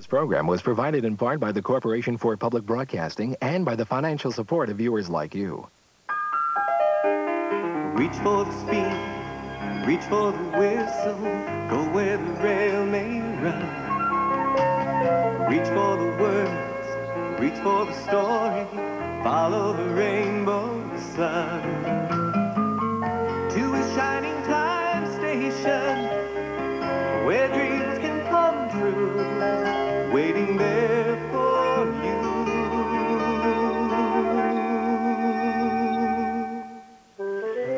This program was provided in part by the Corporation for Public Broadcasting and by the financial support of viewers like you. Reach for the speed, reach for the whistle, go where the rail may run. Reach for the words, reach for the story, follow the rainbow sun. To a shining time station, where dreams can come true, waiting there for you.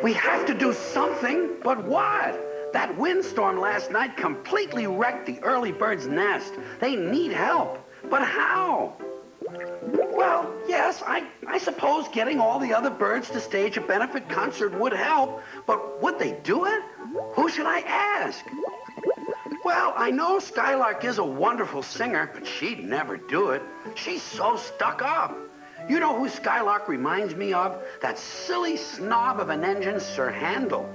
We have to do something, but what? That windstorm last night completely wrecked the early bird's nest. They need help, but how? Well, yes, I suppose getting all the other birds to stage a benefit concert would help, but would they do it? Who should I ask? Well, I know Skylark is a wonderful singer, but she'd never do it. She's so stuck up. You know who Skylark reminds me of? That silly snob of an engine, Sir Handel.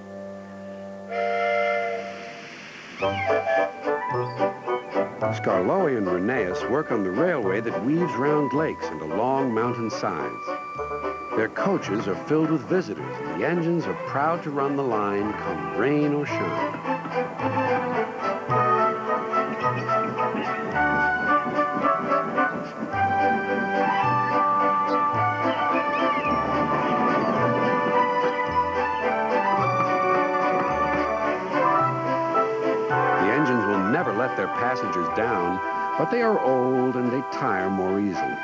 Skarloey and Rheneas work on the railway that weaves round lakes and along mountain sides. Their coaches are filled with visitors, and the engines are proud to run the line, come rain or shine. Never let their passengers down, but they are old and they tire more easily.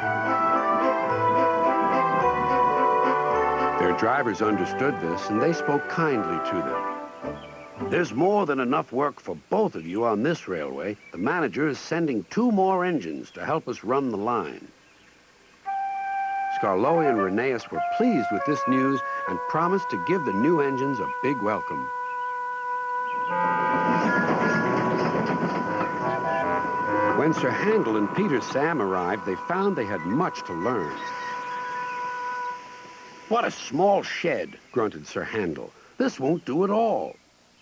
Their drivers understood this and they spoke kindly to them. There's more than enough work for both of you on this railway. The manager is sending 2 more engines to help us run the line. Skarloey and Rheneas were pleased with this news and promised to give the new engines a big welcome. When Sir Handel and Peter Sam arrived, they found they had much to learn. What a small shed, grunted Sir Handel. This won't do at all.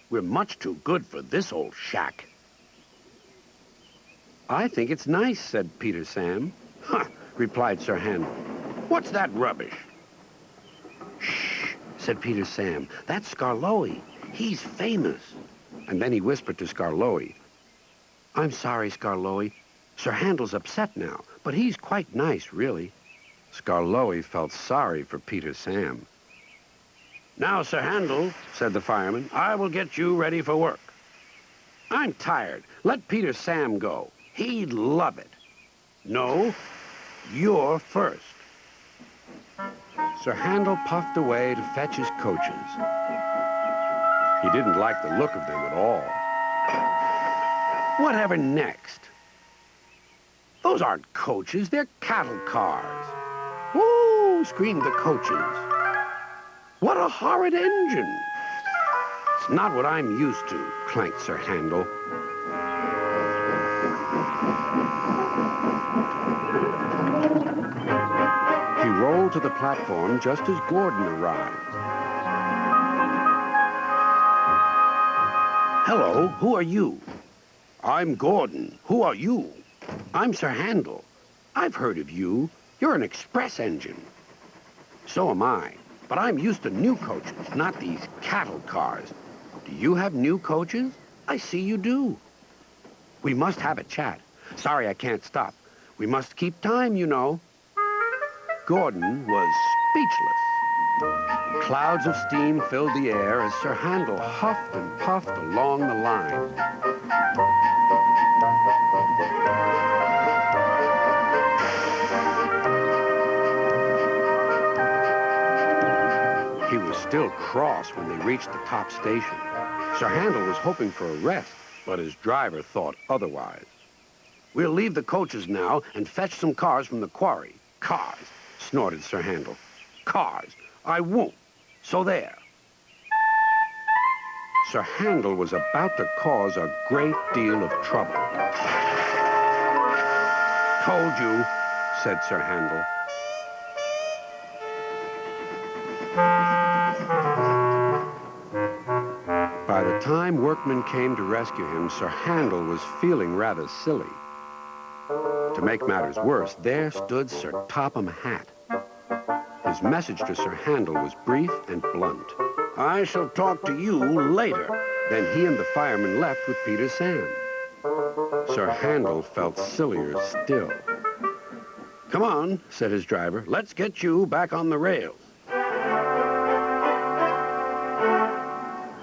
We're much too good for this old shack. I think it's nice, said Peter Sam. Huh, replied Sir Handel. What's that rubbish? Shh, said Peter Sam. That's Skarloey. He's famous. And then he whispered to Skarloey. I'm sorry, Skarloey. Sir Handel's upset now, but he's quite nice, really. Skarloey felt sorry for Peter Sam. Now, Sir Handel, said the fireman, I will get you ready for work. I'm tired. Let Peter Sam go. He'd love it. No, you're first. Sir Handel puffed away to fetch his coaches. He didn't like the look of them at all. Whatever next? Those aren't coaches, they're cattle cars. Woo, screamed the coaches. What a horrid engine. It's not what I'm used to, clanked Sir Handel. He rolled to the platform just as Gordon arrived. Hello, who are you? I'm Gordon. Who are you? I'm Sir Handel. I've heard of you. You're an express engine. So am I. But I'm used to new coaches, not these cattle cars. Do you have new coaches? I see you do. We must have a chat. Sorry I can't stop. We must keep time, you know. Gordon was speechless. Clouds of steam filled the air as Sir Handel huffed and puffed along the line. He was still cross when they reached the top station. Sir Handel was hoping for a rest, but his driver thought otherwise. We'll leave the coaches now and fetch some cars from the quarry. Cars, snorted Sir Handel. Cars. I won't. So there. Sir Handel was about to cause a great deal of trouble. Told you, said Sir Handel. By the time workmen came to rescue him, Sir Handel was feeling rather silly. To make matters worse, there stood Sir Topham Hatt. His message to Sir Handel was brief and blunt. "I shall talk to you later." Then he and the fireman left with Peter Sam. Sir Handel felt sillier still. "Come on," said his driver. "Let's get you back on the rails."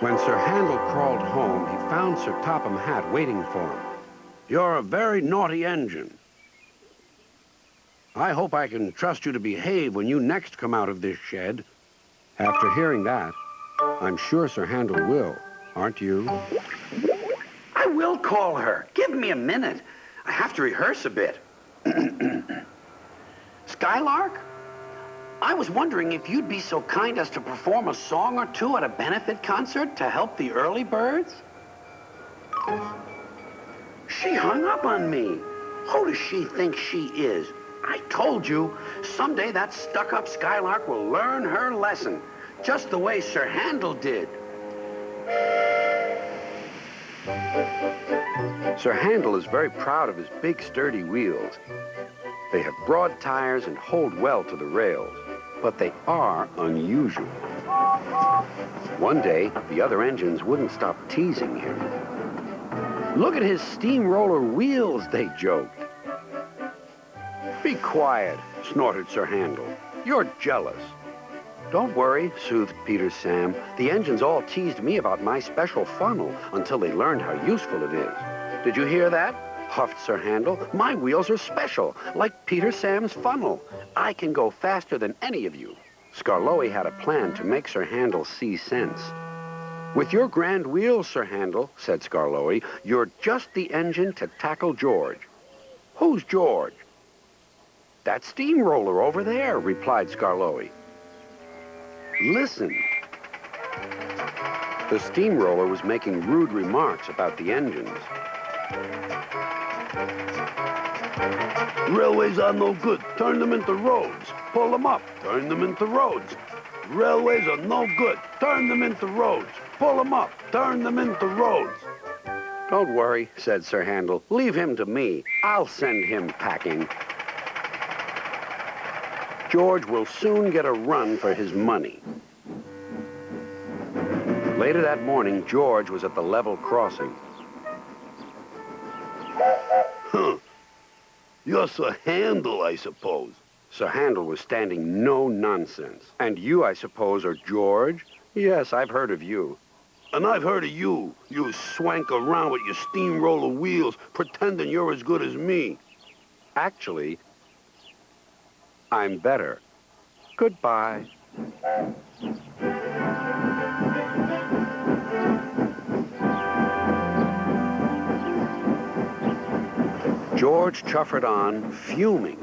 When Sir Handel crawled home, he found Sir Topham Hatt waiting for him. "You're a very naughty engine. I hope I can trust you to behave when you next come out of this shed." After hearing that, I'm sure Sir Handel will, aren't you? I will call her. Give me a minute. I have to rehearse a bit. Skylark? I was wondering if you'd be so kind as to perform a song or two at a benefit concert to help the early birds? She hung up on me. Who does she think she is? I told you, someday that stuck-up Skylark will learn her lesson, just the way Sir Handel did. Sir Handel is very proud of his big, sturdy wheels. They have broad tires and hold well to the rails, but they are unusual. One day, the other engines wouldn't stop teasing him. "Look at his steamroller wheels," they joked. "Be quiet," snorted Sir Handel. "You're jealous." "Don't worry," soothed Peter Sam. "The engines all teased me about my special funnel until they learned how useful it is." "Did you hear that?" huffed Sir Handel. "My wheels are special, like Peter Sam's funnel. I can go faster than any of you." Skarloey had a plan to make Sir Handel see sense. "With your grand wheels, Sir Handel," said Skarloey, "you're just the engine to tackle George." "Who's George?" "That steamroller over there," replied Skarloey. "Listen." The steamroller was making rude remarks about the engines. "Railways are no good. Turn them into roads. Pull them up. Turn them into roads. Railways are no good. Turn them into roads. Pull them up. Turn them into roads." "Don't worry," said Sir Handel. "Leave him to me. I'll send him packing. George will soon get a run for his money." Later that morning, George was at the level crossing. "Huh. You're Sir Handel, I suppose." Sir Handel was standing no nonsense. "And you, I suppose, are George?" "Yes, I've heard of you." "And I've heard of you. You swank around with your steamroller wheels, pretending you're as good as me." "Actually, I'm better. Goodbye." George chuffered on, fuming.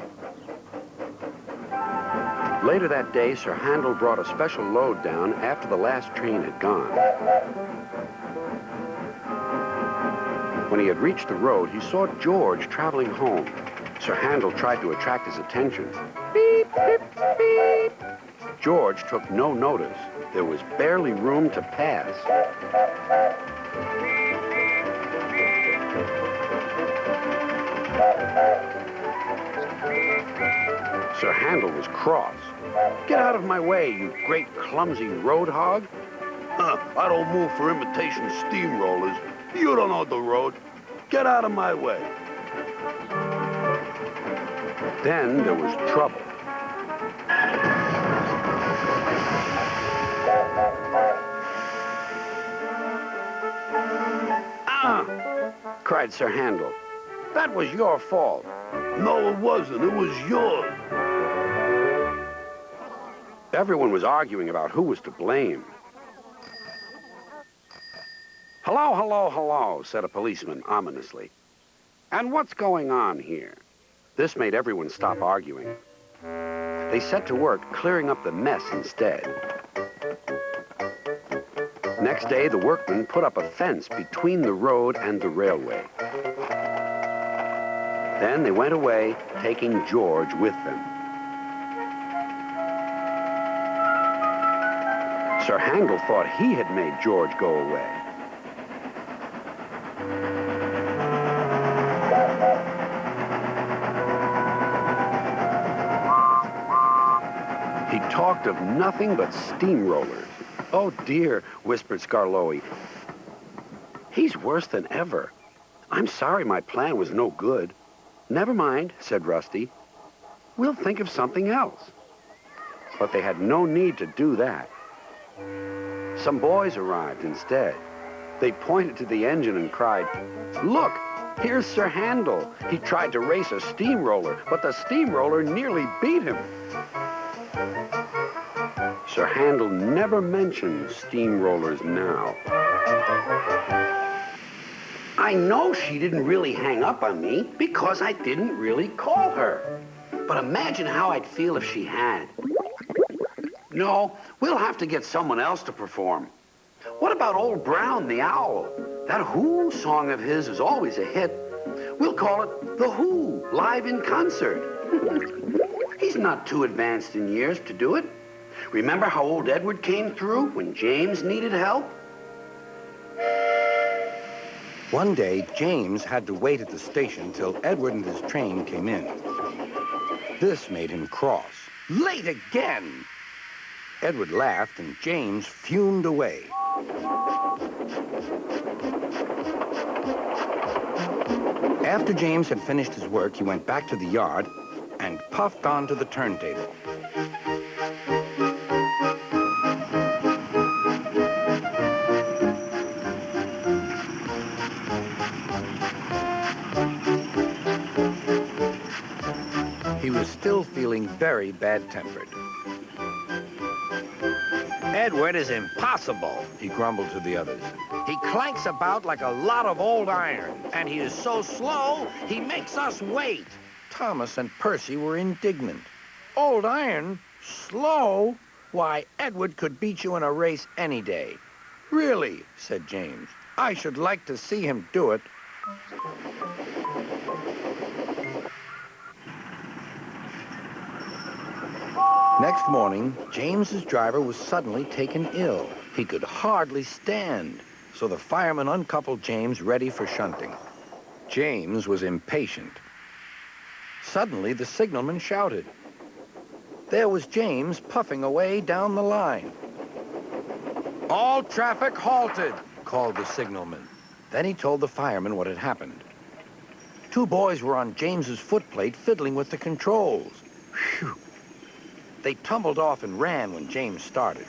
Later that day, Sir Handel brought a special load down after the last train had gone. When he had reached the road, he saw George traveling home. Sir Handel tried to attract his attention. "Beep, beep, beep." George took no notice. There was barely room to pass. Sir Handel was cross. "Get out of my way, you great clumsy road hog." I don't move for imitation steamrollers. You don't know the road. Get out of my way." Then there was trouble. "Ah!" cried Sir Handel. "That was your fault." "No, it wasn't. It was yours." Everyone was arguing about who was to blame. "Hello, hello, hello," said a policeman ominously. "And what's going on here?" This made everyone stop arguing. They set to work clearing up the mess instead. Next day, the workmen put up a fence between the road and the railway. Then they went away, taking George with them. Sir Handel thought he had made George go away. He talked of nothing but steamrollers. Oh, dear, whispered Scarloey. He's worse than ever. I'm sorry my plan was no good. Never mind, said Rusty. We'll think of something else. But they had no need to do that. Some boys arrived instead. They pointed to the engine and cried, "Look, here's Sir Handel. He tried to race a steamroller, but the steamroller nearly beat him." Sir Handel never mentioned steamrollers now. I know she didn't really hang up on me because I didn't really call her. But imagine how I'd feel if she had. No, we'll have to get someone else to perform. What about Old Brown the Owl? That Who song of his is always a hit. We'll call it The Who, live in concert. He's not too advanced in years to do it. Remember how old Edward came through when James needed help? One day, James had to wait at the station till Edward and his train came in. This made him cross. Late again! Edward laughed and James fumed away. After James had finished his work, he went back to the yard and puffed onto the turntable. He was still feeling very bad-tempered. Edward is impossible, He grumbled to the others. he clanks about like a lot of old iron, and he is so slow, he makes us wait. Thomas and Percy were indignant. Old iron? Slow? Why, Edward could beat you in a race any day. Really, said James. I should like to see him do it. Next morning, James's driver was suddenly taken ill. He could hardly stand, so the fireman uncoupled James ready for shunting. James was impatient. Suddenly, the signalman shouted. There was James puffing away down the line. All traffic halted, called the signalman. Then he told the fireman what had happened. Two boys were on James's footplate fiddling with the controls. Phew. They tumbled off and ran when James started.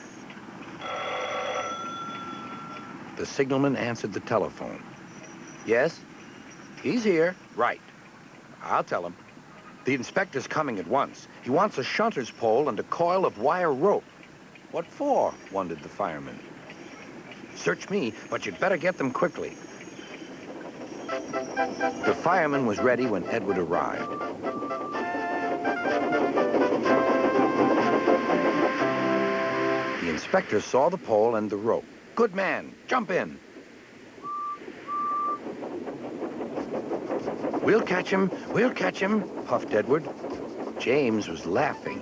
The signalman answered the telephone. Yes? He's here. Right. I'll tell him. The inspector's coming at once. He wants a shunter's pole and a coil of wire rope. What for? Wondered the fireman. Search me, but you'd better get them quickly. The fireman was ready when Edward arrived. The inspector saw the pole and the rope. Good man, jump in. We'll catch him, puffed Edward. James was laughing.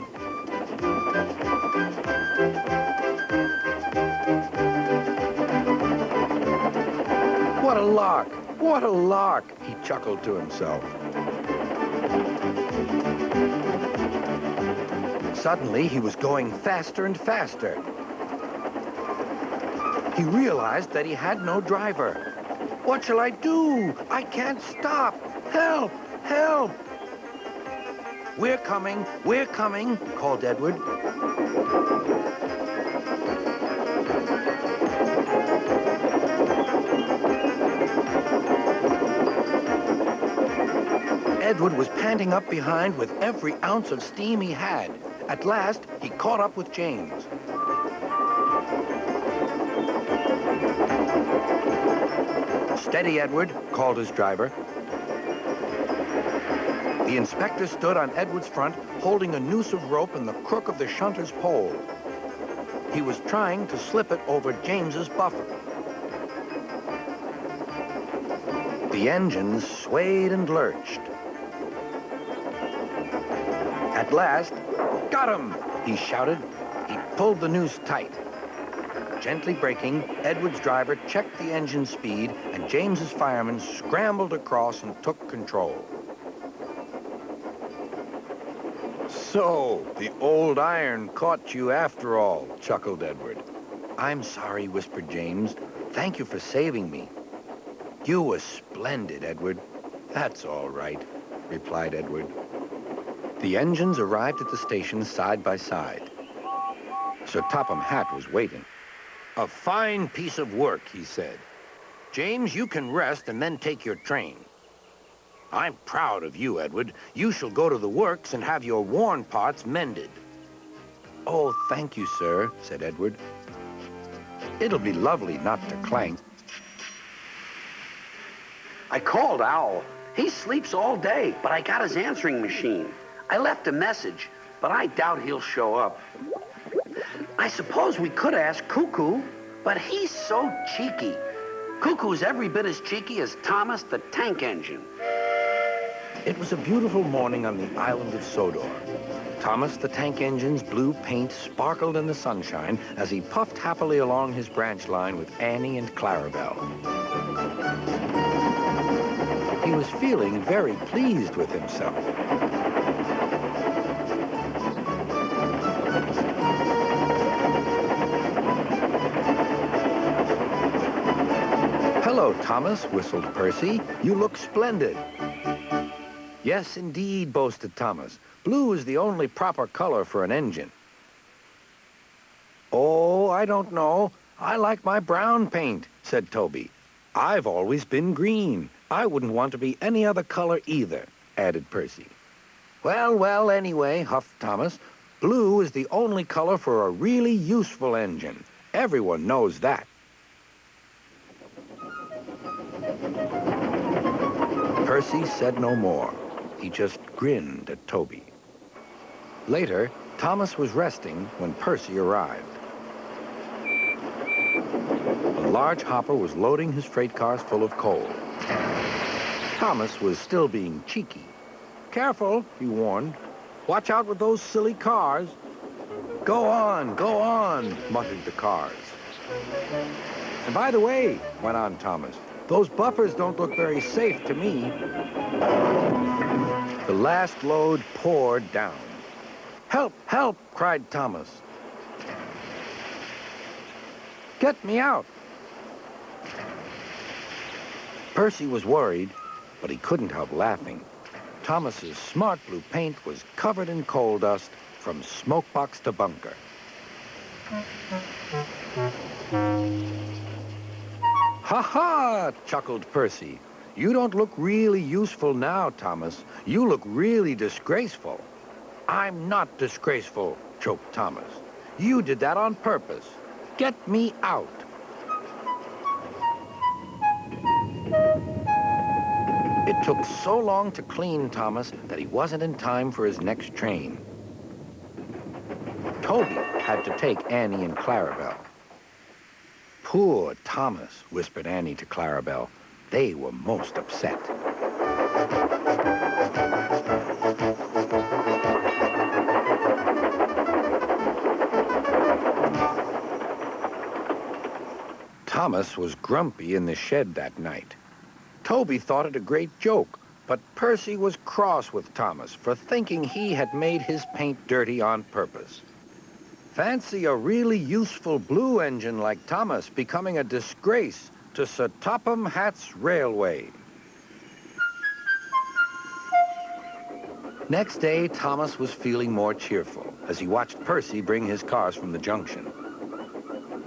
What a lark, he chuckled to himself. Suddenly, he was going faster and faster. He realized that he had no driver. What shall I do? I can't stop. Help! Help! We're coming, called Edward. Edward was panting up behind with every ounce of steam he had. At last, he caught up with James. Steady, Edward, called his driver. The inspector stood on Edward's front, holding a noose of rope in the crook of the shunter's pole. He was trying to slip it over James's buffer. The engines swayed and lurched. At last, got him, he shouted. He pulled the noose tight. Gently braking, Edward's driver checked the engine speed, and James's fireman scrambled across and took control. So, the old iron caught you after all, chuckled Edward. I'm sorry, whispered James. Thank you for saving me. You were splendid, Edward. That's all right, replied Edward. The engines arrived at the station side by side. Sir Topham Hatt was waiting. A fine piece of work, he said. James, you can rest and then take your train. I'm proud of you, Edward. You shall go to the works and have your worn parts mended. Oh, thank you, sir, said Edward. It'll be lovely not to clank. I called Owl. He sleeps all day, but I got his answering machine. I left a message, but I doubt he'll show up. I suppose we could ask Cuckoo, but he's so cheeky. Cuckoo's every bit as cheeky as Thomas the Tank Engine. It was a beautiful morning on the island of Sodor. Thomas the Tank Engine's blue paint sparkled in the sunshine as he puffed happily along his branch line with Annie and Clarabelle. He was feeling very pleased with himself. Hello, Thomas, whistled Percy. You look splendid. Yes, indeed, boasted Thomas. Blue is the only proper color for an engine. Oh, I don't know. I like my brown paint, said Toby. I've always been green. I wouldn't want to be any other color either, added Percy. Well, anyway, huffed Thomas, blue is the only color for a really useful engine. Everyone knows that. Percy said no more. He just grinned at Toby. Later, Thomas was resting when Percy arrived. A large hopper was loading his freight cars full of coal. Thomas was still being cheeky. Careful, he warned. Watch out with those silly cars. Go on, muttered the cars. And by the way, went on Thomas, those buffers don't look very safe to me. The last load poured down. Help, help, cried Thomas. Get me out. Percy was worried, but he couldn't help laughing. Thomas's smart blue paint was covered in coal dust from smokebox to bunker. Ha ha, chuckled Percy. You don't look really useful now, Thomas. You look really disgraceful. I'm not disgraceful, choked Thomas. You did that on purpose. Get me out. It took so long to clean Thomas that he wasn't in time for his next train. Toby had to take Annie and Clarabelle. Poor Thomas, whispered Annie to Clarabelle. They were most upset. Thomas was grumpy in the shed that night. Toby thought it a great joke, but Percy was cross with Thomas for thinking he had made his paint dirty on purpose. Fancy a really useful blue engine like Thomas becoming a disgrace to Sir Topham Hatt's railway. Next day, Thomas was feeling more cheerful as he watched Percy bring his cars from the junction.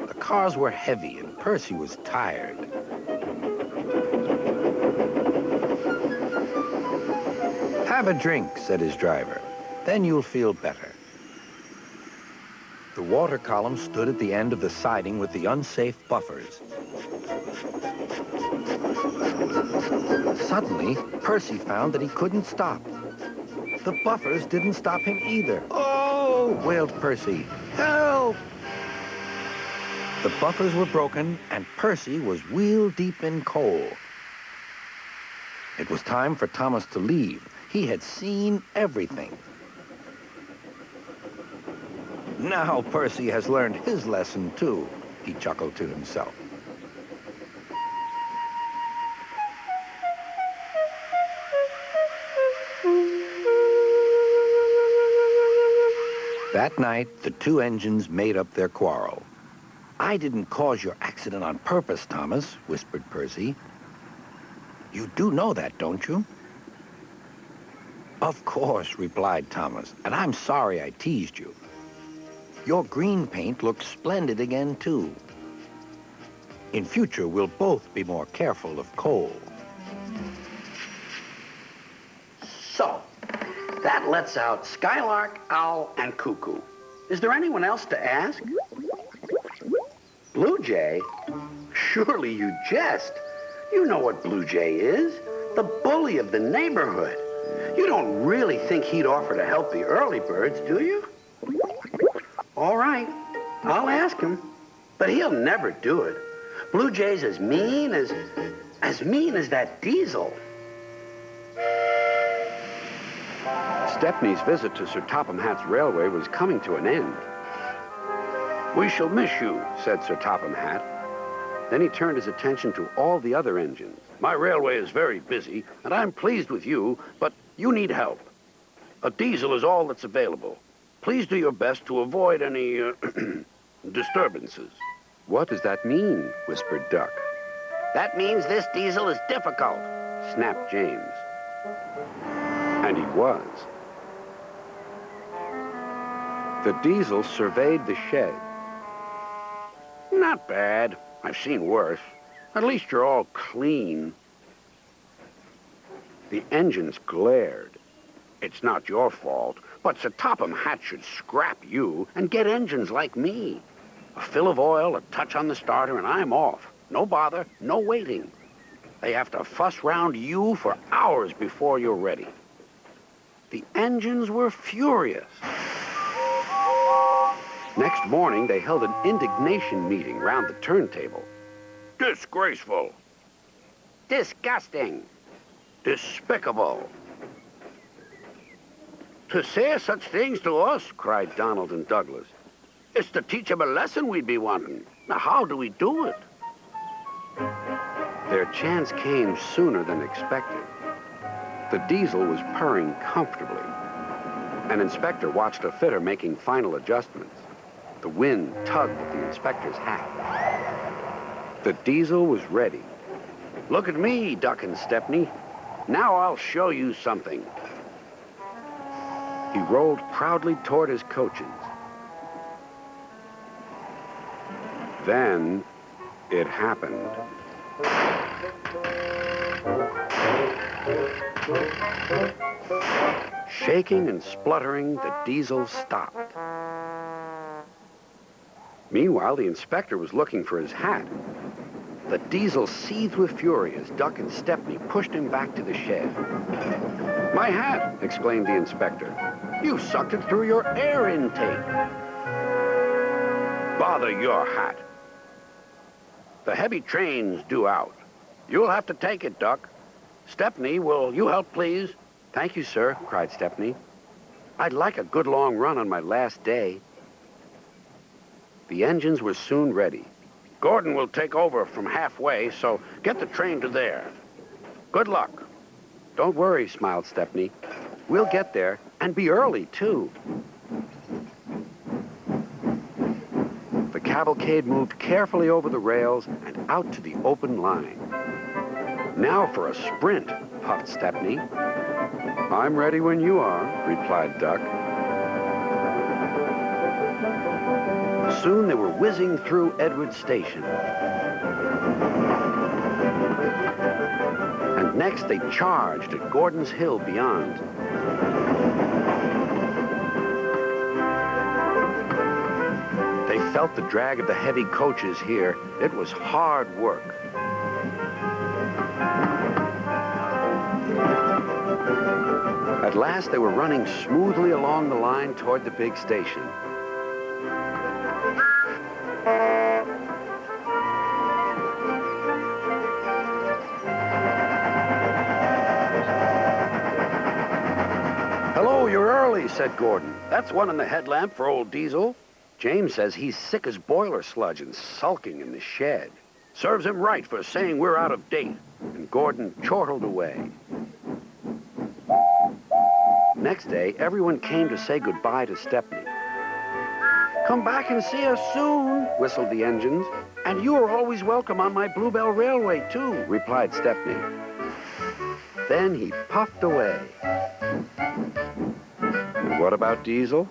The cars were heavy and Percy was tired. Have a drink, said his driver. Then you'll feel better. The water column stood at the end of the siding with the unsafe buffers. Suddenly, Percy found that he couldn't stop. The buffers didn't stop him either. Oh, wailed Percy. Help! The buffers were broken, and Percy was wheel-deep in coal. It was time for Thomas to leave. He had seen everything. Now Percy has learned his lesson, too, he chuckled to himself. That night, the two engines made up their quarrel. "I didn't cause your accident on purpose, Thomas," whispered Percy. "You do know that, don't you?" "Of course," replied Thomas, "and I'm sorry I teased you. Your green paint looks splendid again, too. In future, we'll both be more careful of coal." So, that lets out Skylark, Owl, and Cuckoo. Is there anyone else to ask? Blue Jay? Surely you jest. You know what Blue Jay is. The bully of the neighborhood. You don't really think he'd offer to help the early birds, do you? All right, I'll ask him. But he'll never do it. Blue Jay's as mean as that Diesel. Stepney's visit to Sir Topham Hatt's railway was coming to an end. "We shall miss you," said Sir Topham Hatt. Then he turned his attention to all the other engines. "My railway is very busy, and I'm pleased with you, but you need help. A diesel is all that's available. Please do your best to avoid any disturbances." "What does that mean?" whispered Duck. That means this diesel is difficult. Snapped James. And he was. The diesel surveyed the shed. Not bad. I've seen worse. At least you're all clean. The engines glared. It's not your fault, but Sir Topham Hatt should scrap you and get engines like me. A fill of oil, a touch on the starter, and I'm off. No bother, no waiting. They have to fuss round you for hours before you're ready. The engines were furious. Next morning, they held an indignation meeting round the turntable. Disgraceful. Disgusting. Despicable. To say such things to us, cried Donald and Douglas. It's to teach him a lesson we'd be wanting. Now, how do we do it? Their chance came sooner than expected. The diesel was purring comfortably. An inspector watched a fitter making final adjustments. The wind tugged at the inspector's hat. The diesel was ready. Look at me, Duck and Stepney. Now I'll show you something. He rolled proudly toward his coaches. Then it happened. Shaking and spluttering, the diesel stopped. Meanwhile, the inspector was looking for his hat. The diesel seethed with fury as Duck and Stepney pushed him back to the shed. My hat, exclaimed the inspector. You sucked it through your air intake. Bother your hat. The heavy train's due out. You'll have to take it, Duck. Stepney, will you help, please? Thank you, sir, cried Stepney. I'd like a good long run on my last day. The engines were soon ready. Gordon will take over from halfway, so get the train to there. Good luck. Don't worry, smiled Stepney. We'll get there, and be early, too. The cavalcade moved carefully over the rails and out to the open line. Now for a sprint, puffed Stepney. I'm ready when you are, replied Duck. Soon they were whizzing through Edward Station. And next they charged at Gordon's Hill beyond. They felt the drag of the heavy coaches here. It was hard work. At last they were running smoothly along the line toward the big station. Hello, you're early, said Gordon. That's one in the headlamp for old Diesel. James says he's sick as boiler sludge and sulking in the shed. Serves him right for saying we're out of date. And Gordon chortled away. Next day, everyone came to say goodbye to Stepney. Come back and see us soon, whistled the engines. And you are always welcome on my Bluebell Railway, too, replied Stepney. Then he puffed away. And what about Diesel?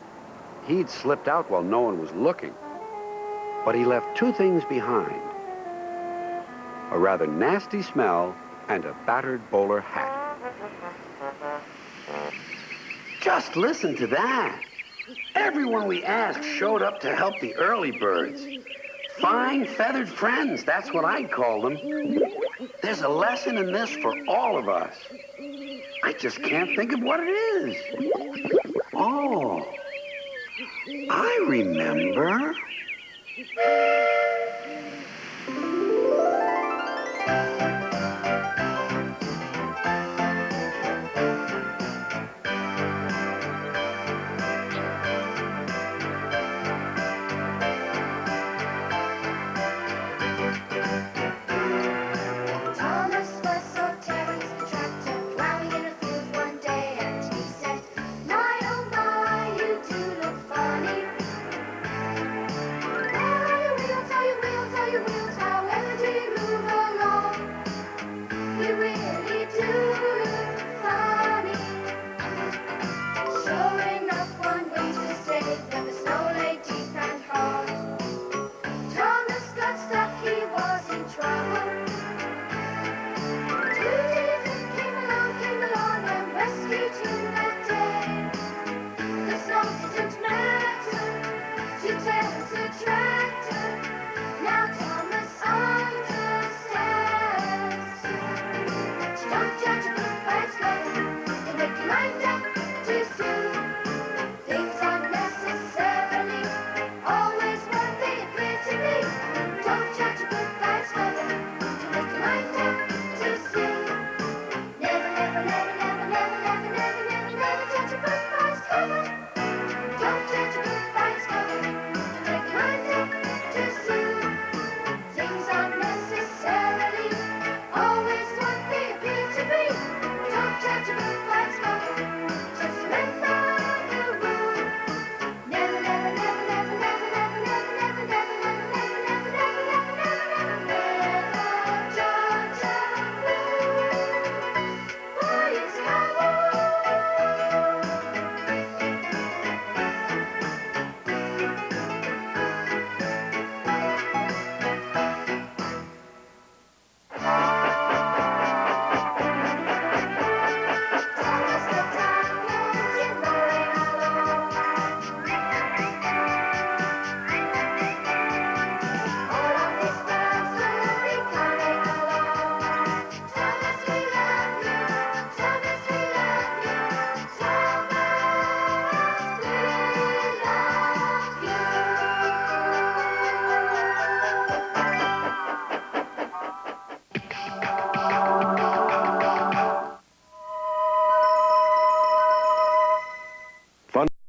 He'd slipped out while no one was looking. But he left two things behind: a rather nasty smell and a battered bowler hat. Just listen to that. Everyone we asked showed up to help the early birds. Fine feathered friends, that's what I'd call them. There's a lesson in this for all of us. I just can't think of what it is. Oh, I remember.